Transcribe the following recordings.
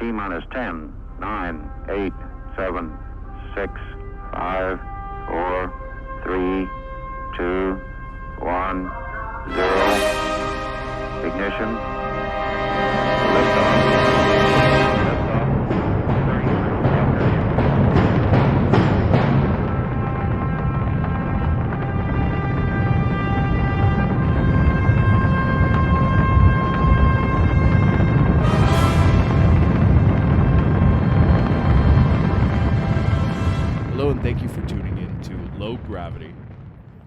T minus 10, 9, 8, 7, 6, 5, 4, 3, 2, 1, 0. Ignition. Liftoff. Hello, and thank you for tuning in to Low Gravity,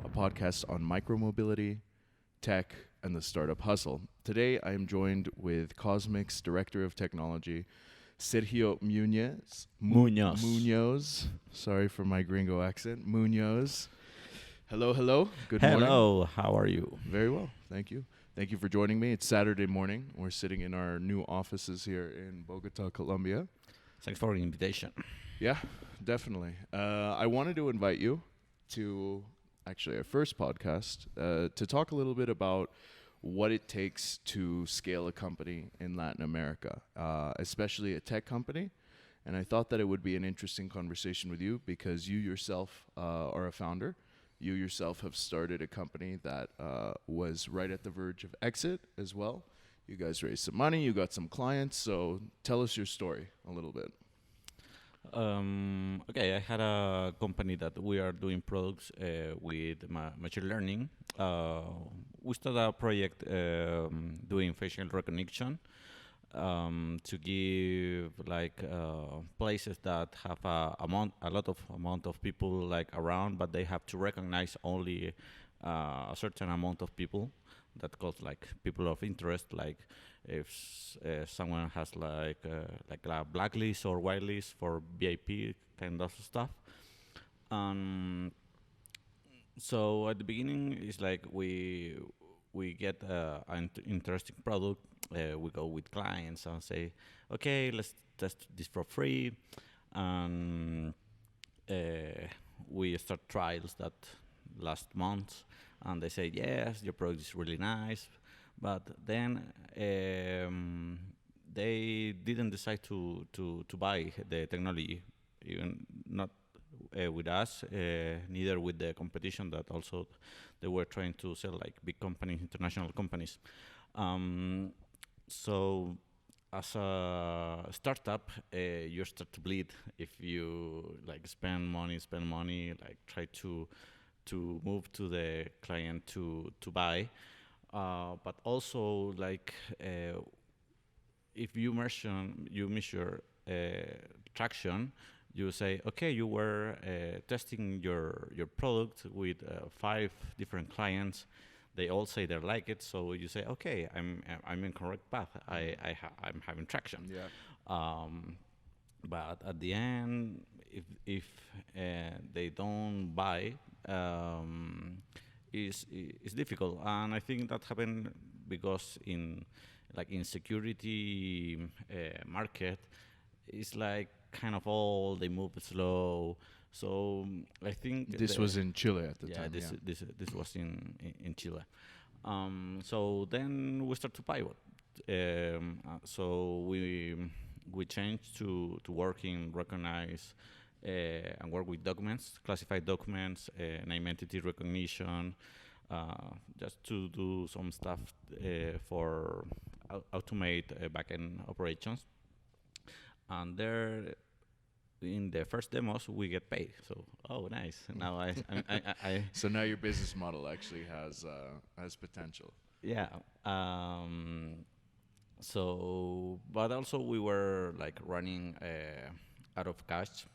a podcast on micromobility, tech, and the startup hustle. Today, I am joined with Cosmic's Director of Technology, Sergio Munoz. Muñoz. Sorry for my gringo accent. Muñoz. Hello. Good morning. Hello, how are you? Very well, thank you. Thank you for joining me. It's Saturday morning. We're sitting in our new offices here in Bogota, Colombia. Thanks for the invitation. Yeah, definitely. I wanted to invite you to actually our first podcast to talk a little bit about what it takes to scale a company in Latin America, especially a tech company. And I thought that it would be an interesting conversation with you because you yourself are a founder. You yourself have started a company that was right at the verge of exit as well. You guys raised some money, you got some clients. So tell us your story a little bit. Okay, I had a company that we are doing products with machine learning. We started a project doing facial recognition to give like places that have a lot of people like around, but they have to recognize only a certain amount of people. That calls like people of interest, like if someone has like a blacklist or whitelist for VIP kind of stuff. So at the beginning, it's like we get an interesting product. We go with clients and say, okay, let's test this for free, and we start trials that last month. And they say, yes, your product is really nice. But then they didn't decide to buy the technology, even not with us, neither with the competition that also they were trying to sell like big companies, international companies. So as a startup, you start to bleed if you like spend money, like try to move to the client to buy, but also like if you measure traction, you say, okay, you were testing your product with 5 different clients. They all say they like it, so you say, okay, I'm in correct path. I'm having traction. Yeah. But at the end, if they don't buy, is difficult, and I think that happened because in security market, it's like kind of all they move slow. So I think This was in Chile at the time. This was in Chile. So then we start to pivot. So we changed to working recognize. And work with documents, classified documents, name entity recognition, just to do some stuff for automate backend operations. And there, in the first demos, we get paid. So, oh, nice. Now I So now your business model actually has potential. Yeah. So, but also we were like running out of cash.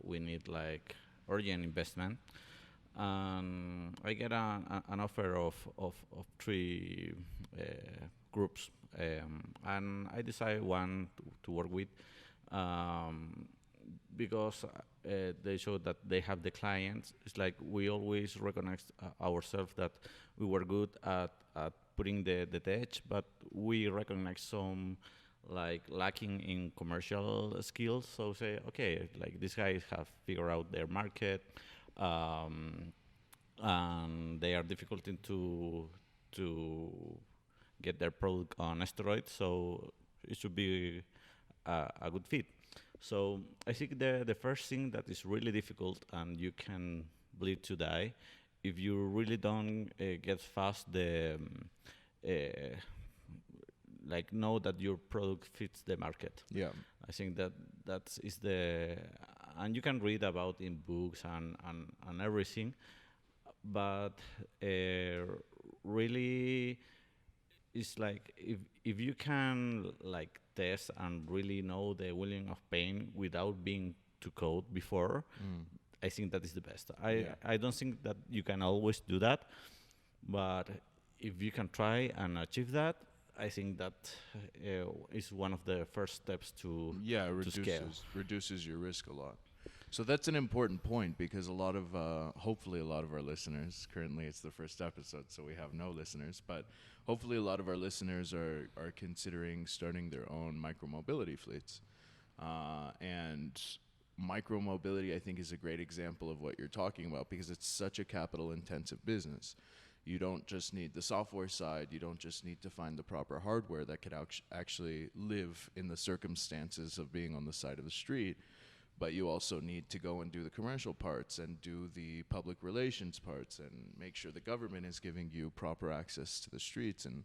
We need like urgent investment, and I get an offer of 3 groups, and I decide one to work with, because they show that they have the clients. It's like we always recognize ourselves that we were good at putting the tech, but we recognize some like lacking in commercial skills. So say, okay, like these guys have figured out their market, and they are difficult to get their product on asteroids. So it should be a good fit. So I think the first thing that is really difficult and you can bleed to die if you really don't get fast uh, like know that your product fits the market. Yeah. I think that is the, and you can read about in books and everything, but really it's like if you can like test and really know the willing of pain without being to code before, I think that is the best. I don't think that you can always do that, but if you can try and achieve that, I think that is one of the first steps to scale. Reduces your risk a lot. So that's an important point because a lot of hopefully a lot of our listeners, currently it's the first episode, so we have no listeners, but hopefully a lot of our listeners are considering starting their own micromobility fleets, and micromobility I think is a great example of what you're talking about because it's such a capital intensive business. You don't just need the software side. You don't just need to find the proper hardware that could actually live in the circumstances of being on the side of the street, but you also need to go and do the commercial parts and do the public relations parts and make sure the government is giving you proper access to the streets and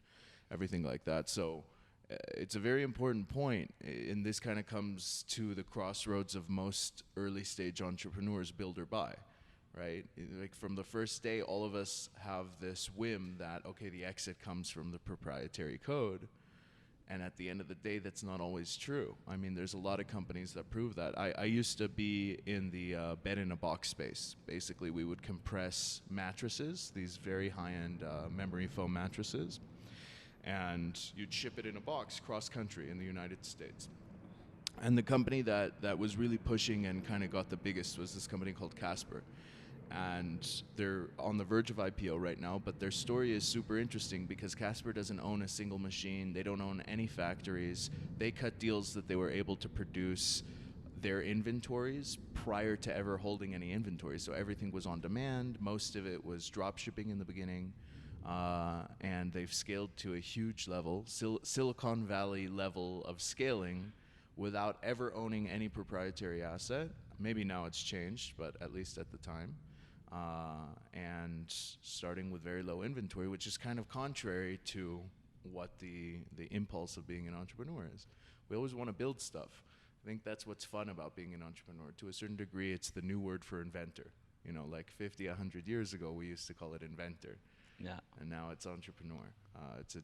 everything like that. So it's a very important point, and this kind of comes to the crossroads of most early stage entrepreneurs, build or buy. Right? Like from the first day, all of us have this whim that, okay, the exit comes from the proprietary code. And at the end of the day, that's not always true. I mean, there's a lot of companies that prove that. I used to be in the bed-in-a-box space. Basically, we would compress mattresses, these very high-end memory foam mattresses, and you'd ship it in a box cross-country in the United States. And the company that was really pushing and kind of got the biggest was this company called Casper. And they're on the verge of IPO right now, but their story is super interesting because Casper doesn't own a single machine. They don't own any factories. They cut deals that they were able to produce their inventories prior to ever holding any inventory. So everything was on demand. Most of it was drop shipping in the beginning. And they've scaled to a huge level, Silicon Valley level of scaling without ever owning any proprietary asset. Maybe now it's changed, but at least at the time. And starting with very low inventory, which is kind of contrary to what the impulse of being an entrepreneur is. We always want to build stuff. I think that's what's fun about being an entrepreneur. To a certain degree, it's the new word for inventor. You know, like 50, 100 years ago, we used to call it inventor. Yeah. And now it's entrepreneur. It's a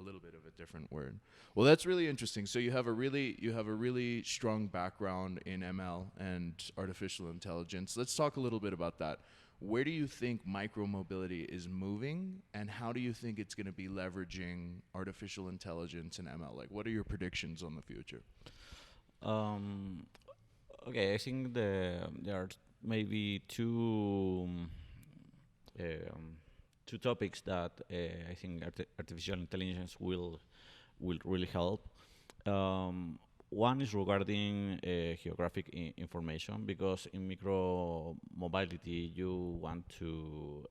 little bit of a different word. Well, that's really interesting. So you have a really strong background in ML and artificial intelligence. Let's talk a little bit about that. Where do you think micromobility is moving, and how do you think it's going to be leveraging artificial intelligence and ML? Like, what are your predictions on the future? Okay, I think there are maybe two topics that I think artificial intelligence will really help. One is regarding geographic information, because in micro mobility you want to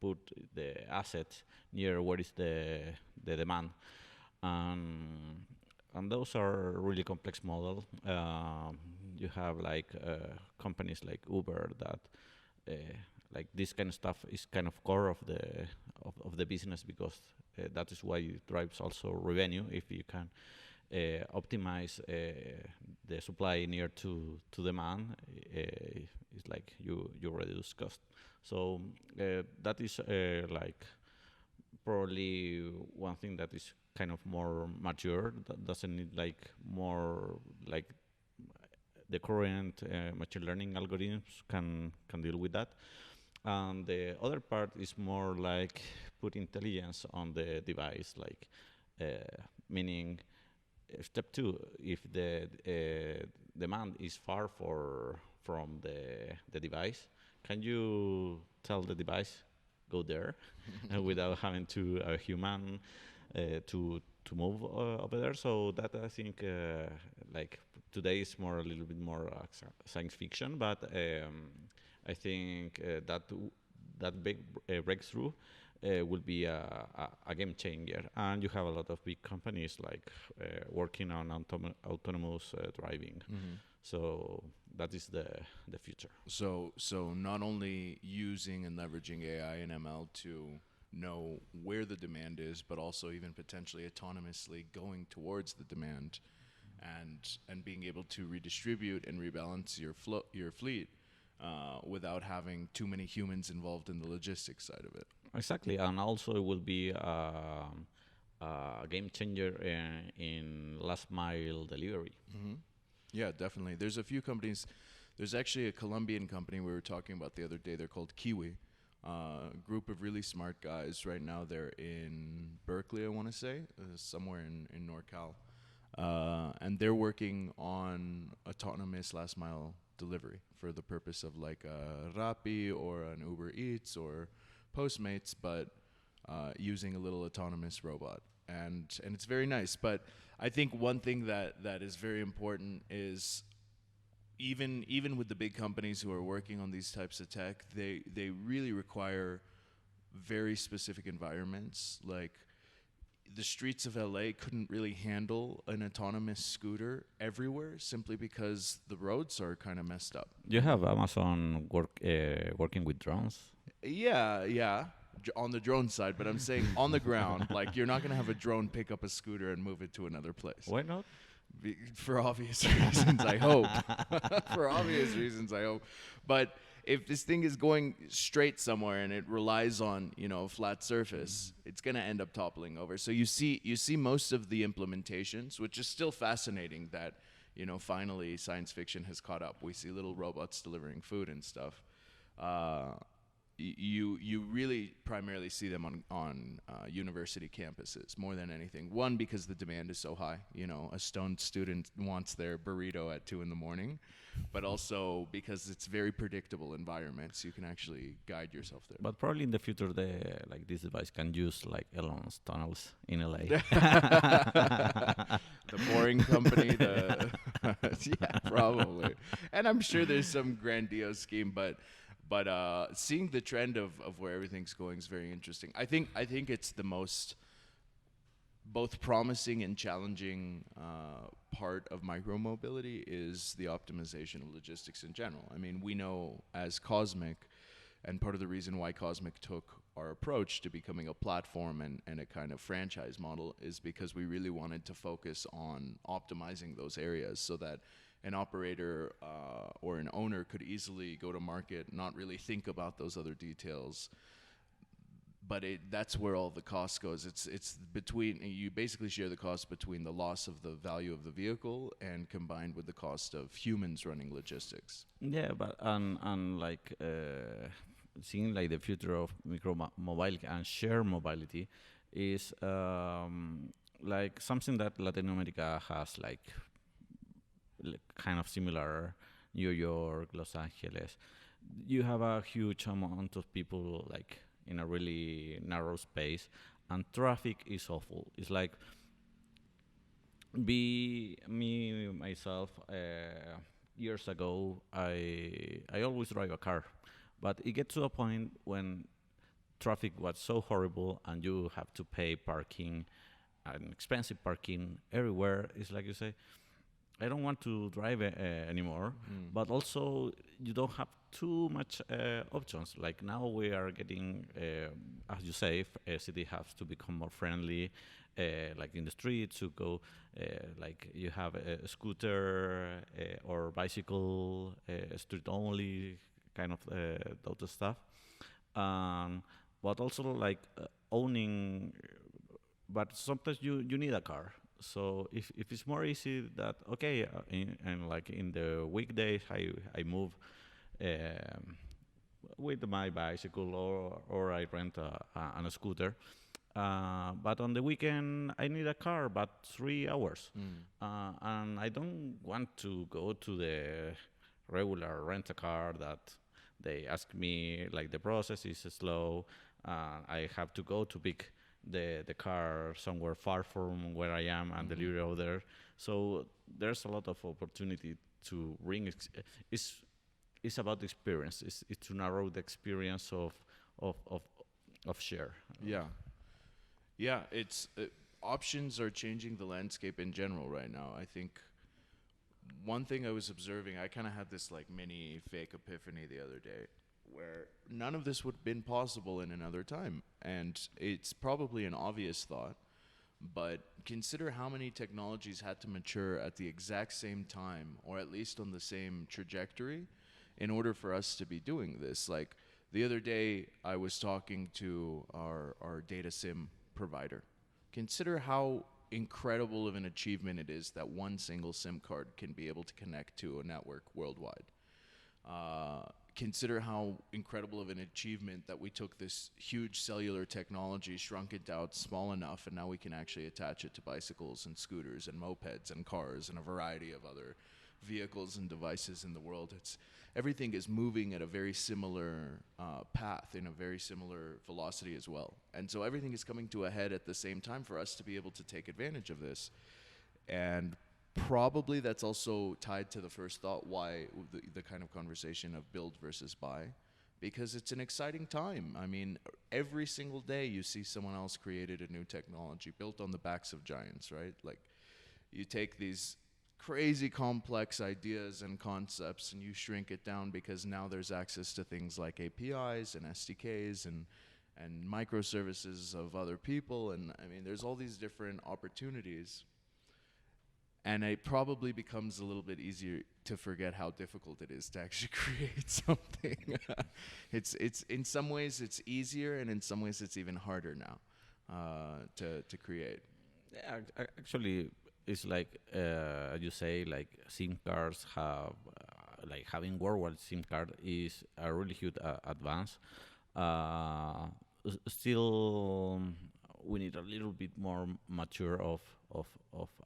put the asset near where is the demand, and those are really complex model. You have like companies like Uber that like this kind of stuff is kind of core of the business, because that is why it drives also revenue. If you can optimize the supply near to demand, it's like you reduce cost. So that is like probably one thing that is kind of more mature, that doesn't need like more like the current machine learning algorithms can deal with that. And the other part is more like put intelligence on the device, like meaning step two, if the demand is far from the device, can you tell the device go there without having to a human to move over there? So that I think like today is more a little bit more science fiction, but I think that big breakthrough will be a game changer. And you have a lot of big companies like working on autonomous driving. So that is the future. So not only using and leveraging AI and ML to know where the demand is, but also even potentially autonomously going towards the demand, and being able to redistribute and rebalance your fleet without having too many humans involved in the logistics side of it. Exactly, and also it will be a game changer in last mile delivery. Yeah, definitely. There's a few companies. There's actually a Colombian company we were talking about the other day. They're called Kiwi. Group of really smart guys. Right now they're in Berkeley, I want to say, somewhere in NorCal. And they're working on autonomous last mile delivery for the purpose of like a Rappi or an Uber Eats or Postmates, but using a little autonomous robot. And it's very nice. But I think one thing that is very important is even with the big companies who are working on these types of tech, they really require very specific environments. Like the streets of LA couldn't really handle an autonomous scooter everywhere simply because the roads are kind of messed up. You have Amazon working with drones. Yeah. On the drone side, but I'm saying on the ground, like you're not going to have a drone pick up a scooter and move it to another place. Why not? For obvious reasons, I hope. For obvious reasons, I hope. But if this thing is going straight somewhere and it relies on, a flat surface, it's going to end up toppling over. So you see most of the implementations, which is still fascinating that, finally science fiction has caught up. We see little robots delivering food and stuff. You really primarily see them on university campuses more than anything. One, because the demand is so high. A stoned student wants their burrito at 2 a.m, but also because it's very predictable environments. You can actually guide yourself there. But probably in the future, this device can use like Elon's tunnels in LA. The boring company, yeah, probably. And I'm sure there's some grandiose scheme, but seeing the trend of where everything's going is very interesting. I think it's the most both promising and challenging part of micromobility is the optimization of logistics in general. I mean, we know as Cosmic, and part of the reason why Cosmic took our approach to becoming a platform and a kind of franchise model is because we really wanted to focus on optimizing those areas so that an operator or an owner could easily go to market, not really think about those other details. But that's where all the cost goes. It's between, you basically share the cost between the loss of the value of the vehicle and combined with the cost of humans running logistics. Yeah, but and like seeing like the future of micro-mobility and share mobility is like something that Latin America has like kind of similar. New York, Los Angeles. You have a huge amount of people like in a really narrow space, and traffic is awful. It's like myself. Years ago, I always drive a car, but it gets to a point when traffic was so horrible, and you have to pay parking, and expensive parking everywhere. It's like you say, I don't want to drive anymore, but also you don't have too much options. Like now we are getting, as you say, city has to become more friendly, like in the streets to go, like you have a scooter or bicycle, street only kind of those stuff. But also like owning, but sometimes you need a car. So if it's more easy that okay, and like in the weekdays I move with my bicycle or I rent a scooter, but on the weekend I need a car, but 3 hours, and I don't want to go to the regular rent a car that they ask me like the process is slow. I have to go to pick the car somewhere far from where I am and deliver over there. So there's a lot of opportunity to bring. It's about experience. It's to narrow the experience of share. Yeah. Yeah, it's options are changing the landscape in general right now. I think one thing I was observing, I kind of had this like mini fake epiphany the other day where none of this would have been possible in another time. And it's probably an obvious thought, but consider how many technologies had to mature at the exact same time, or at least on the same trajectory, in order for us to be doing this. Like the other day, I was talking to our data sim provider. Consider how incredible of an achievement it is that one single SIM card can be able to connect to a network worldwide. Consider how incredible of an achievement that we took this huge cellular technology, shrunk it down small enough, and now we can actually attach it to bicycles and scooters and mopeds and cars and a variety of other vehicles and devices in the world. Everything is moving at a very similar path, in a very similar velocity as well. And so everything is coming to a head at the same time for us to be able to take advantage of this. And probably that's also tied to the first thought, why the kind of conversation of build versus buy, because it's an exciting time. I mean, every single day you see someone else created a new technology built on the backs of giants, right? Like you take these crazy complex ideas and concepts and you shrink it down because now there's access to things like APIs and SDKs and microservices of other people. And I mean, there's all these different opportunities. And it probably becomes a little bit easier to forget how difficult it is to actually create something. It's in some ways it's easier, and in some ways it's even harder now to create. Yeah, actually, it's like you say, like SIM cards have, like having worldwide SIM card is a really huge advance. Still, we need a little bit more mature of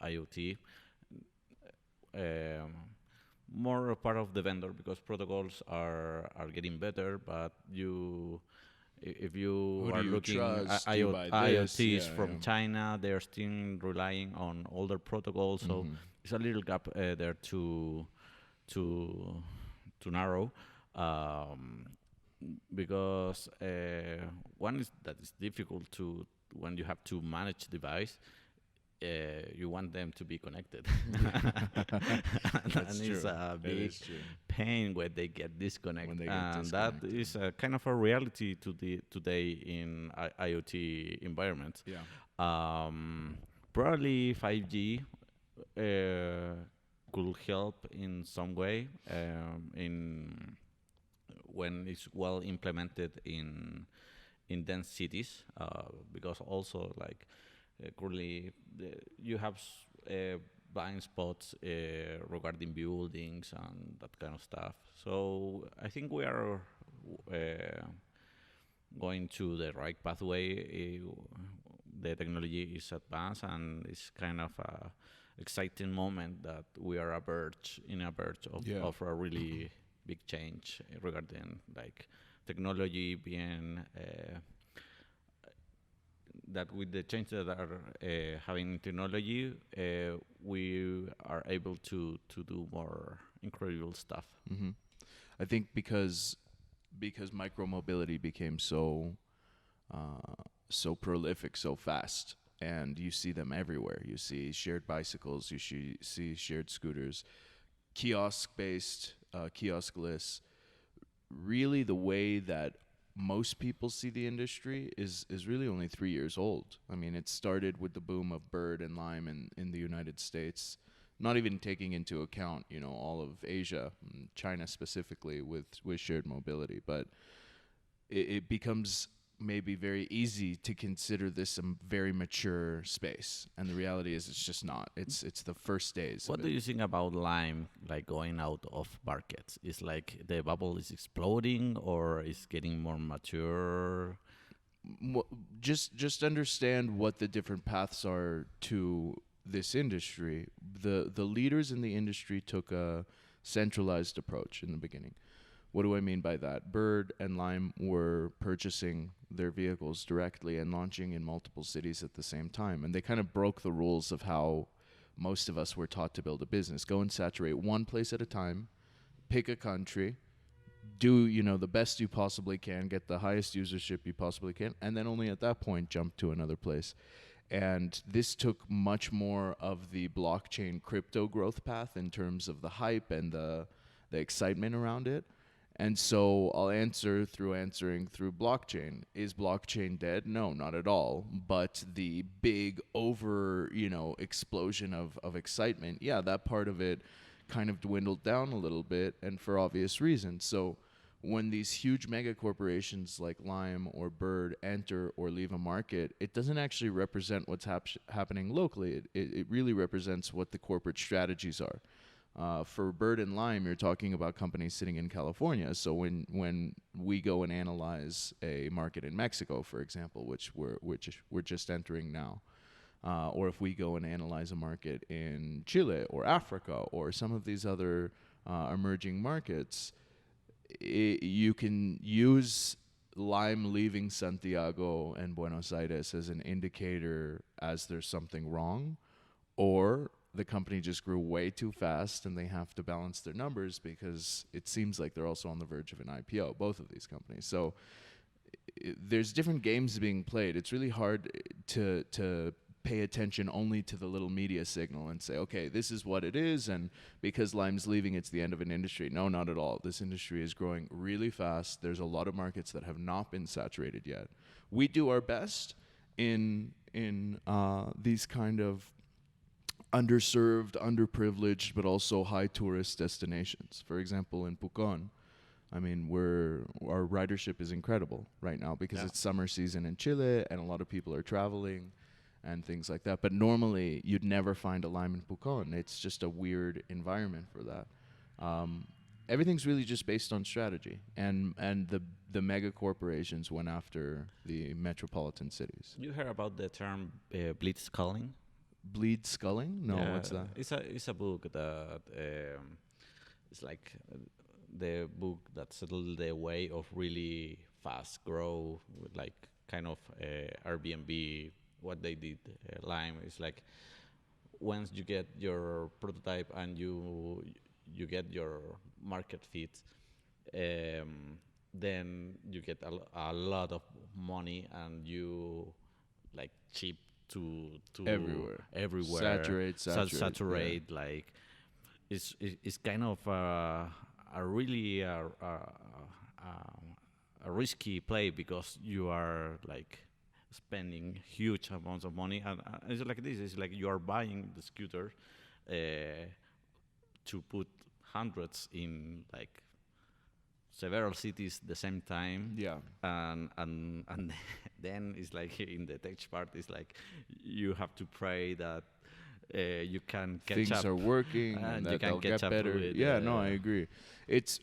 IoT. More a part of the vendor, because protocols are getting better, but if you Who are do you looking trust? at Do you buy this? IoTs Yeah, from yeah. China, they're still relying on older protocols, so it's a little gap there to narrow, because one is that it's difficult to, when you have to manage device. You want them to be connected. That's and true. it's a It big is true. pain when they get disconnected. When they get And that disconnected. is a kind of a reality today in IoT environments. Yeah. Probably 5G could help in some way, in when it's well implemented in dense cities, because also like currently you have blind spots regarding buildings and that kind of stuff. So I think we are going to the right pathway. The technology is advanced, and it's kind of a exciting moment that we are in a verge of, Yeah. of a really big change regarding like technology being that with the change that are having in technology, we are able to do more incredible stuff. Mm-hmm. I think because micromobility became so prolific so fast, and you see them everywhere. You see shared bicycles, you see shared scooters, kiosk-based, kioskless. Really, the way that most people see the industry is really only 3 years old. I mean, it started with the boom of Bird and Lime in the United States, not even taking into account, all of Asia, and China specifically, with shared mobility. But it becomes maybe very easy to consider this a very mature space, and the reality is it's just not. It's the first days. What do you think about Lime, like going out of markets? Is like the bubble is exploding, or is getting more mature? Just understand what the different paths are to this industry. The leaders in the industry took a centralized approach in the beginning. What do I mean by that? Bird and Lime were purchasing their vehicles directly and launching in multiple cities at the same time. And they kind of broke the rules of how most of us were taught to build a business. Go and saturate one place at a time, pick a country, do, the best you possibly can, get the highest usership you possibly can, and then only at that point jump to another place. And this took much more of the blockchain crypto growth path in terms of the hype and the excitement around it. And so I'll answer through answering through blockchain. Is blockchain dead? No, not at all. But the big explosion of excitement, yeah, that part of it kind of dwindled down a little bit, and for obvious reasons. So when these huge mega corporations like Lime or Bird enter or leave a market, it doesn't actually represent what's happening locally. It really represents what the corporate strategies are. For Bird and Lime, you're talking about companies sitting in California. So when we go and analyze a market in Mexico, for example, which we're just entering now, or if we go and analyze a market in Chile or Africa or some of these other emerging markets, you can use Lime leaving Santiago and Buenos Aires as an indicator as there's something wrong, or the company just grew way too fast and they have to balance their numbers because it seems like they're also on the verge of an IPO, both of these companies. So there's different games being played. It's really hard to pay attention only to the little media signal and say, okay, this is what it is, and because Lime's leaving, it's the end of an industry. No, not at all. This industry is growing really fast. There's a lot of markets that have not been saturated yet. We do our best in these kind of underserved, underprivileged, but also high tourist destinations. For example, in Pucón, I mean, our ridership is incredible right now because it's summer season in Chile and a lot of people are traveling and things like that. But normally, you'd never find a Lime in Pucón. It's just a weird environment for that. Everything's really just based on strategy, and the mega corporations went after the metropolitan cities. You heard about the term blitzscaling? Bleed sculling? No, Yeah, what's that? It's a book that it's like the book that settled the way of really fast grow with like kind of Airbnb. What they did, Lime, is like once you get your prototype and you get your market fit, then you get a lot of money and you like cheap to Saturate. Yeah. Like it's kind of a really a risky play because you are like spending huge amounts of money, and it's like this. It's like you are buying the scooter to put hundreds in like several cities the same time. Yeah. And then it's like in the tech part, it's like you have to pray that you can catch things up. are working and you that can they'll catch get up better. with, Yeah, no, I agree. It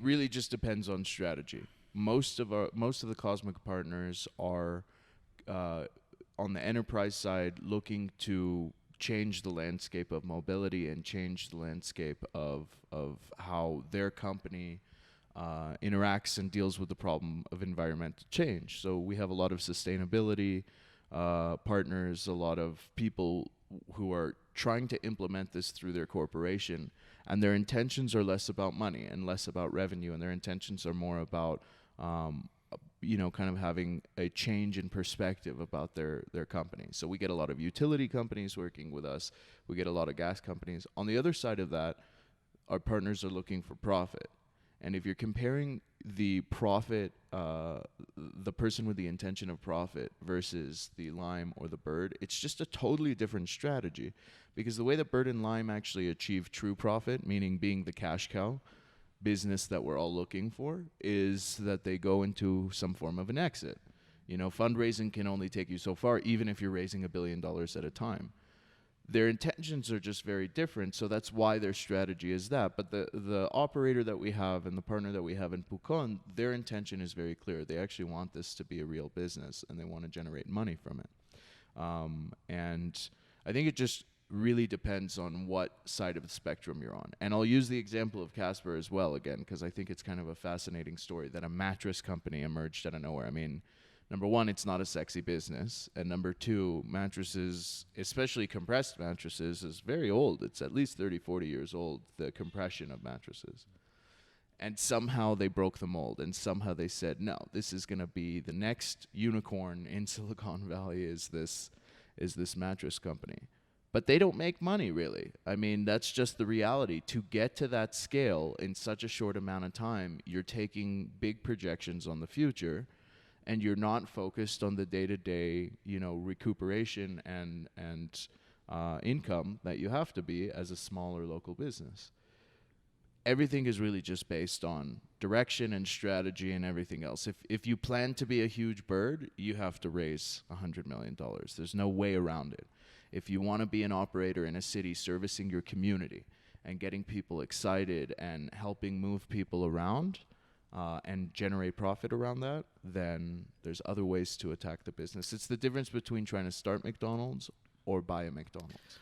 really just depends on strategy. Most of the Cosmic partners are on the enterprise side looking to change the landscape of mobility and change the landscape of how their company interacts and deals with the problem of environmental change. So we have a lot of sustainability partners, a lot of people who are trying to implement this through their corporation, and their intentions are less about money and less about revenue, and their intentions are more about kind of having a change in perspective about their company. So we get a lot of utility companies working with us. We get a lot of gas companies. On the other side of that, our partners are looking for profit. And if you're comparing the profit, the person with the intention of profit versus the Lime or the Bird, it's just a totally different strategy. Because the way that Bird and Lime actually achieve true profit, meaning being the cash cow business that we're all looking for, is that they go into some form of an exit. Fundraising can only take you so far, even if you're raising $1 billion at a time. Their intentions are just very different, so that's why their strategy is that. But the operator that we have and the partner that we have in Pucón, their intention is very clear. They actually want this to be a real business, and they want to generate money from it. And I think it just really depends on what side of the spectrum you're on. And I'll use the example of Casper as well, again, because I think it's kind of a fascinating story that a mattress company emerged out of nowhere. I mean, number one, it's not a sexy business. And number two, mattresses, especially compressed mattresses, is very old. It's at least 30, 40 years old, the compression of mattresses. And somehow they broke the mold, and somehow they said, no, this is going to be the next unicorn in Silicon Valley is this mattress company. But they don't make money, really. I mean, that's just the reality. To get to that scale in such a short amount of time, you're taking big projections on the future, and you're not focused on the day-to-day, recuperation and income that you have to be as a smaller local business. Everything is really just based on direction and strategy and everything else. If you plan to be a huge bird, you have to raise $100 million. There's no way around it. If you want to be an operator in a city servicing your community and getting people excited and helping move people around and generate profit around that, then there's other ways to attack the business. It's the difference between trying to start McDonald's or buy a McDonald's.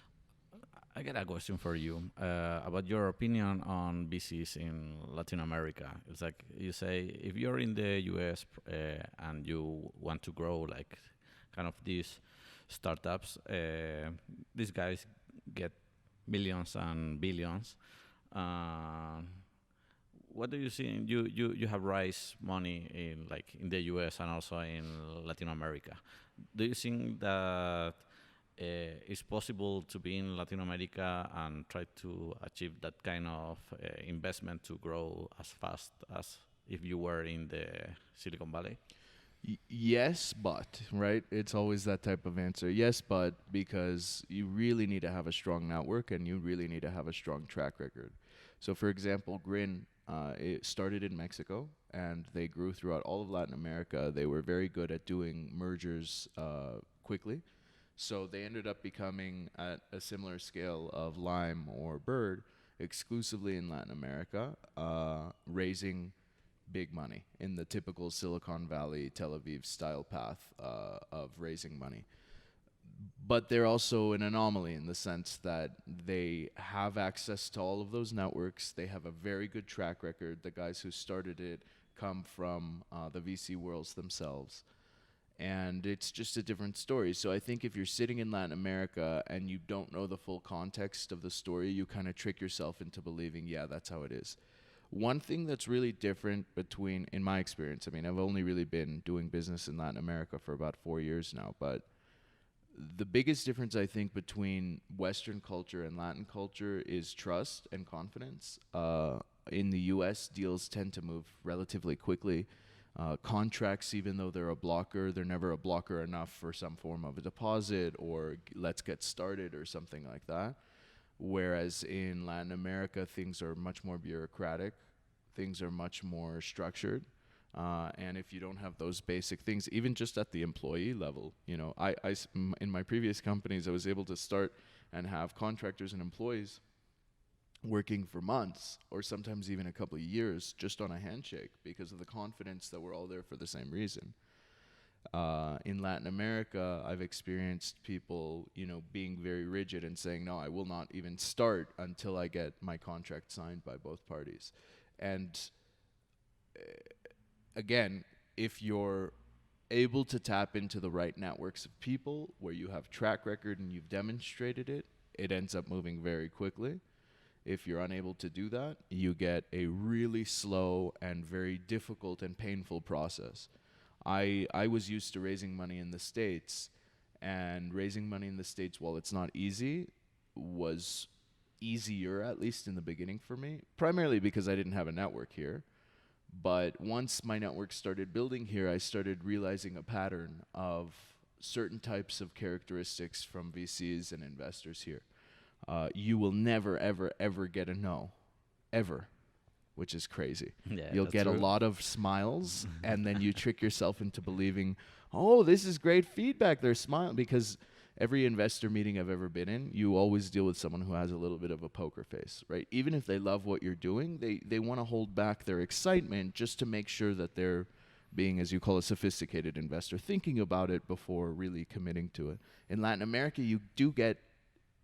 I got a question for you about your opinion on VCs in Latin America. It's like you say, if you're in the US and you want to grow like kind of these startups, these guys get millions and billions. What do you see? You have raised money in the US and also in Latin America. Do you think that it's possible to be in Latin America and try to achieve that kind of investment to grow as fast as if you were in the Silicon Valley? Yes, but, right? It's always that type of answer. Yes, but, because you really need to have a strong network and you really need to have a strong track record. So, for example, Grin, it started in Mexico and they grew throughout all of Latin America. They were very good at doing mergers quickly. So they ended up becoming at a similar scale of Lime or Bird exclusively in Latin America, raising big money in the typical Silicon Valley, Tel Aviv style path of raising money. But they're also an anomaly in the sense that they have access to all of those networks. They have a very good track record. The guys who started it come from the VC worlds themselves. And it's just a different story. So I think if you're sitting in Latin America and you don't know the full context of the story, you kind of trick yourself into believing, yeah, that's how it is. One thing that's really different between, in my experience, I mean, I've only really been doing business in Latin America for about 4 years now, but the biggest difference, I think, between Western culture and Latin culture is trust and confidence. In the US, deals tend to move relatively quickly. Contracts, even though they're a blocker, they're never a blocker enough for some form of a deposit or let's get started or something like that. Whereas in Latin America, things are much more bureaucratic. Things are much more structured. And if you don't have those basic things, even just at the employee level, in my previous companies, I was able to start and have contractors and employees working for months or sometimes even a couple of years just on a handshake because of the confidence that we're all there for the same reason. In Latin America, I've experienced people, being very rigid and saying, no, I will not even start until I get my contract signed by both parties. And again, if you're able to tap into the right networks of people where you have track record and you've demonstrated it, it ends up moving very quickly. If you're unable to do that, you get a really slow and very difficult and painful process. I was used to raising money in the States, and raising money in the States, while it's not easy, was easier, at least in the beginning for me, primarily because I didn't have a network here. But once my network started building here, I started realizing a pattern of certain types of characteristics from VCs and investors here. You will never, ever, ever get a no. Ever. Which is crazy. Yeah, you'll get true. A lot of smiles, and then you trick yourself into believing, oh, this is great feedback. They're smiling. Because every investor meeting I've ever been in, you always deal with someone who has a little bit of a poker face, right? Even if they love what you're doing, they want to hold back their excitement just to make sure that they're being, as you call, a sophisticated investor, thinking about it before really committing to it. In Latin America, you do get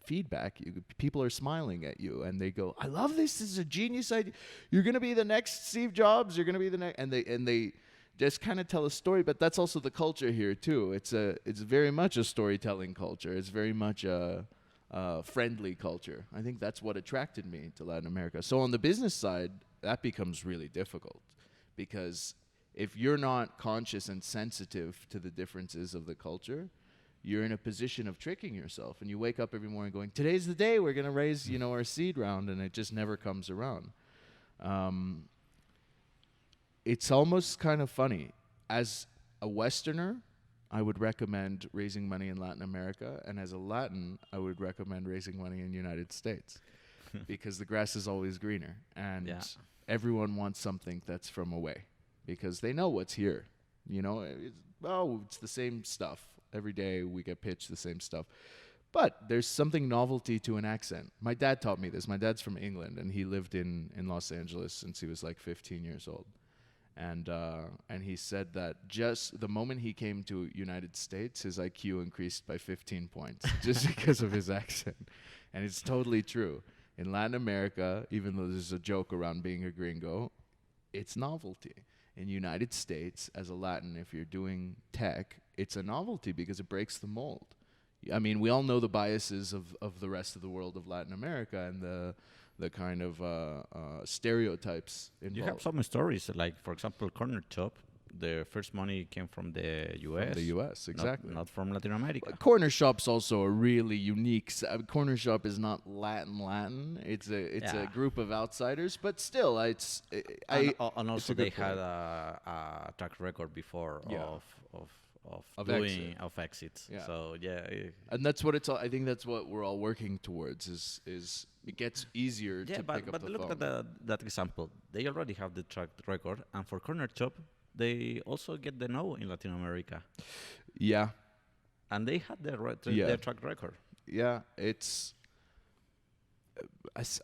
feedback. People are smiling at you and they go, I love this. This is a genius idea. You're going to be the next Steve Jobs. You're going to be the next. And they just kind of tell a story. But that's also the culture here too. It's very much a storytelling culture. It's very much a friendly culture. I think that's what attracted me to Latin America. So on the business side, that becomes really difficult, because if you're not conscious and sensitive to the differences of the culture, you're in a position of tricking yourself, and you wake up every morning going, today's the day we're going to raise, our seed round, and it just never comes around. It's almost kind of funny. As a Westerner, I would recommend raising money in Latin America, and as a Latin, I would recommend raising money in the United States, because the grass is always greener, and everyone wants something that's from away, because they know what's here. It's the same stuff. Every day we get pitched the same stuff. But there's something novelty to an accent. My dad taught me this. My dad's from England, and he lived in Los Angeles since he was like 15 years old. And he said that just the moment he came to United States, his IQ increased by 15 points just because of his accent. And it's totally true. In Latin America, even though there's a joke around being a gringo, it's novelty. In United States, as a Latin, if you're doing tech, it's a novelty because it breaks the mold. I mean, we all know the biases of the rest of the world of Latin America and the kind of stereotypes involved. You have some stories, like, for example, Corner Shop. The first money came from the U.S. From the U.S., exactly. Not from Latin America. Corner Shop's also a really unique. Corner Shop is not Latin. It's a group of outsiders, but still, and also they had a track record before of exits. Yeah. So and that's what I think that's what we're all working towards. Is it gets easier to pick up the phone. But look at that example. They already have the track record, and for Corner Shop, they also get the no in Latin America. Yeah. And they had their track record. Yeah,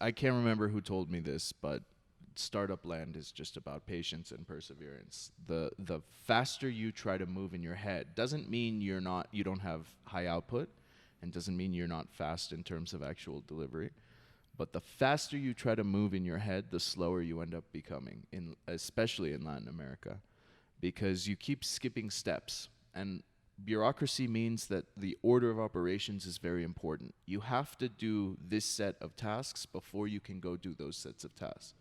I can't remember who told me this, but startup land is just about patience and perseverance. The faster you try to move in your head doesn't mean you don't have high output, and doesn't mean you're not fast in terms of actual delivery. But the faster you try to move in your head, the slower you end up becoming, especially in Latin America, because you keep skipping steps. And bureaucracy means that the order of operations is very important. You have to do this set of tasks before you can go do those sets of tasks.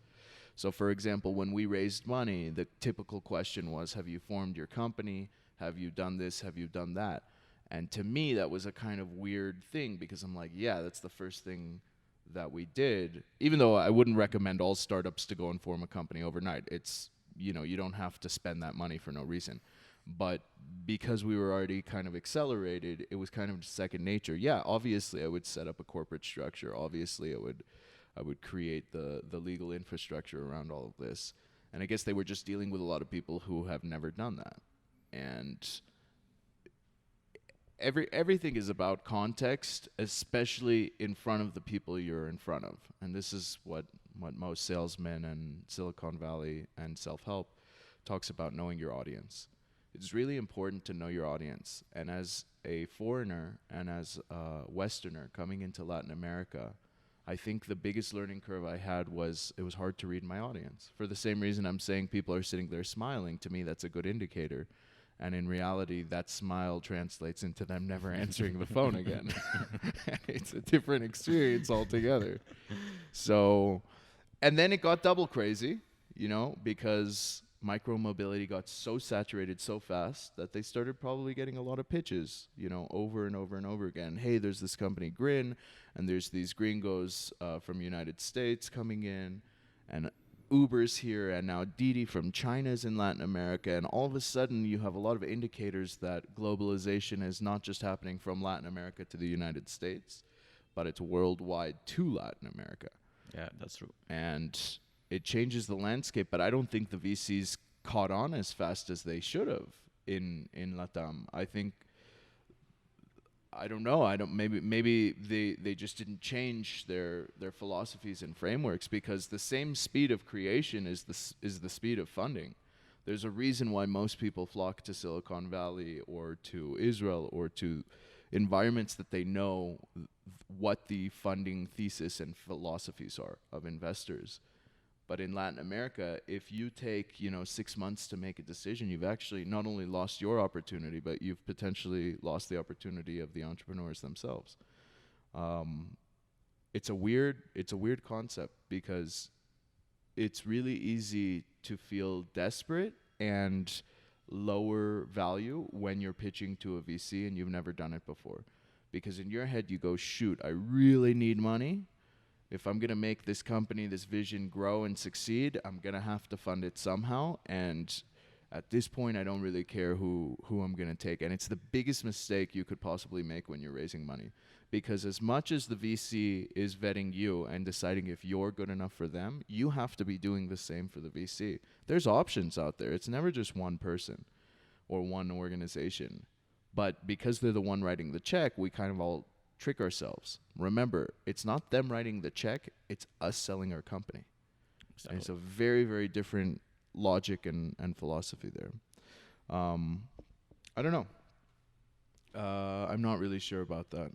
So, for example, when we raised money, the typical question was, have you formed your company? Have you done this? Have you done that? And to me, that was a kind of weird thing, because I'm like, yeah, that's the first thing that we did, even though I wouldn't recommend all startups to go and form a company overnight. It's, you don't have to spend that money for no reason. But because we were already kind of accelerated, it was kind of second nature. Yeah, obviously I would set up a corporate structure. Obviously I would create the legal infrastructure around all of this. And I guess they were just dealing with a lot of people who have never done that. And everything is about context, especially in front of the people you're in front of. And this is what most salesmen and Silicon Valley and self-help talks about, knowing your audience. It's really important to know your audience. And as a foreigner and as a Westerner coming into Latin America, I think the biggest learning curve I had was it was hard to read my audience. For the same reason I'm saying people are sitting there smiling, to me that's a good indicator. And in reality, that smile translates into them never answering the phone again. It's a different experience altogether. So, and then it got double crazy, because micromobility got so saturated so fast that they started probably getting a lot of pitches, over and over and over again. Hey, there's this company Grin, and there's these gringos from United States coming in, and Uber's here, and now Didi from China's in Latin America, and all of a sudden you have a lot of indicators that globalization is not just happening from Latin America to the United States, but it's worldwide to Latin America. Yeah, that's true. And it changes the landscape, but I don't think the VCs caught on as fast as they should have in LATAM. I don't know. Maybe they just didn't change their philosophies and frameworks, because the same speed of creation is the speed of funding. There's a reason why most people flock to Silicon Valley or to Israel or to environments that they know what the funding thesis and philosophies are of investors. But in Latin America, if you take 6 months to make a decision, you've actually not only lost your opportunity, but you've potentially lost the opportunity of the entrepreneurs themselves. It's a weird concept, because it's really easy to feel desperate and lower value when you're pitching to a VC and you've never done it before. Because in your head, you go, shoot, I really need money. If I'm going to make this company, this vision grow and succeed, I'm going to have to fund it somehow. And at this point, I don't really care who I'm going to take. And it's the biggest mistake you could possibly make when you're raising money. Because as much as the VC is vetting you and deciding if you're good enough for them, you have to be doing the same for the VC. There's options out there. It's never just one person or one organization. But because they're the one writing the check, we kind of all trick ourselves. Remember, it's not them writing the check, it's us selling our company. Exactly. And it's a very, very different logic and philosophy there. I don't know. I'm not really sure about that.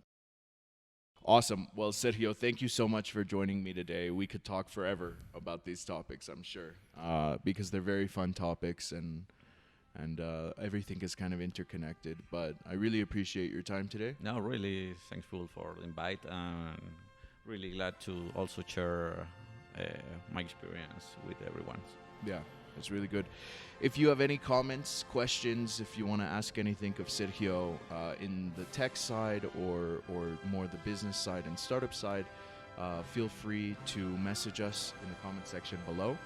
Awesome. Well, Sergio, thank you so much for joining me today. We could talk forever about these topics, I'm sure, because they're very fun topics and everything is kind of interconnected. But I really appreciate your time today. No, really thankful for the invite, and really glad to also share my experience with everyone. Yeah, it's really good. If you have any comments, questions, if you want to ask anything of Sergio in the tech side or more the business side and startup side, feel free to message us in the comment section below.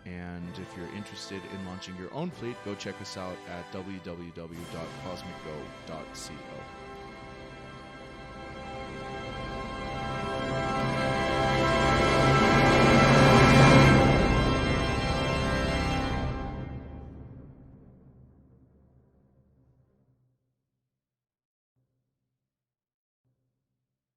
And if you're interested in launching your own fleet, go check us out at www.cosmicgo.co.